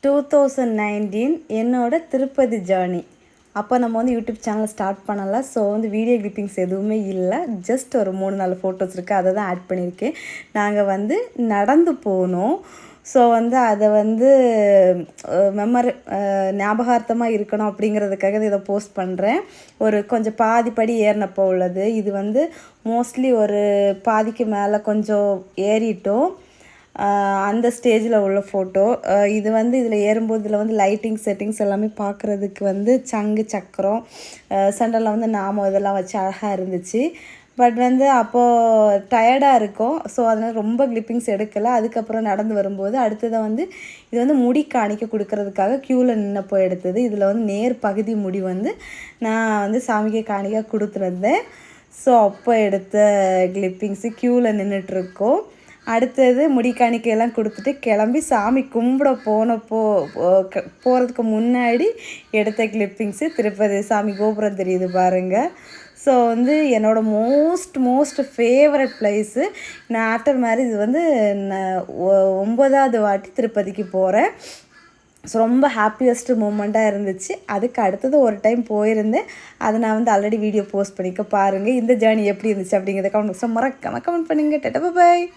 2019 என்னோட திருப்பதி ஜேர்னி. அப்போ நம்ம வந்து யூடியூப் சேனல் ஸ்டார்ட் பண்ணலாம். ஸோ வந்து வீடியோ கிளிப்பிங்ஸ் எதுவுமே இல்லை. ஜஸ்ட் ஒரு 3-4 ஃபோட்டோஸ் இருக்குது, அதை தான் ஆட் பண்ணியிருக்கேன். நாங்கள் வந்து நடந்து போனோம். ஸோ வந்து அதை வந்து ஞாபகார்த்தமாக இருக்கணும் அப்படிங்கிறதுக்காக இதை போஸ்ட் பண்ணுறேன். ஒரு கொஞ்சம் பாதி படி ஏறினப்போ உள்ளது. இது வந்து மோஸ்ட்லி ஒரு பாதிக்கு மேலே கொஞ்சம் ஏறிட்டோம். அந்த ஸ்டேஜில் உள்ள ஃபோட்டோ இது வந்து இதில் ஏறும்போது இதில் வந்து லைட்டிங் செட்டிங்ஸ் எல்லாமே பார்க்குறதுக்கு வந்து சங்கு சக்கரம் சென்டரில் வந்து நாமம் இதெல்லாம் வச்சு அழகாக இருந்துச்சு. பட் வந்து அப்போது டயர்டாக இருக்கும். ஸோ அதனால் ரொம்ப கிளிப்பிங்ஸ் எடுக்கலை. அதுக்கப்புறம் நடந்து வரும்போது அடுத்ததாக வந்து இது வந்து முடி காணிக்க கொடுக்கறதுக்காக க்யூவில் நின்னப்போ எடுத்தது. இதில் வந்து நேர் பகுதி முடி வந்து நான் வந்து சாமிக்கு காணிக்க கொடுத்துருந்தேன். ஸோ அப்போ எடுத்த கிளிப்பிங்ஸு க்யூவில் நின்றுட்டுருக்கோம். அடுத்தது முடி காணிக்கையெல்லாம் கொடுத்துட்டு கிளம்பி சாமி கும்பிட போகிறதுக்கு முன்னாடி எடுத்த கிளிப்பிங்ஸு திருப்பதி சாமி கோபுரம் தெரியுது பாருங்கள். ஸோ வந்து என்னோடய மோஸ்ட் ஃபேவரட் ப்ளேஸு. நான் ஆஃப்டர் மேரேஜ் இது வந்து நான் 9வது வாட்டி திருப்பதிக்கு போகிறேன். ஸோ ரொம்ப ஹாப்பியஸ்ட் மூமெண்ட்டாக இருந்துச்சு. அதுக்கு அடுத்தது ஒரு டைம் போயிருந்தேன். அதை நான் வந்து ஆல்ரெடி வீடியோ போஸ்ட் பண்ணிக்க பாருங்கள். இந்த ஜேர்னி எப்படி இருந்துச்சு அப்படிங்கிறத கமெண்ட் பாக்ஸில் மறக்காமல் கமெண்ட் பண்ணுங்கள். டாடா பாய்.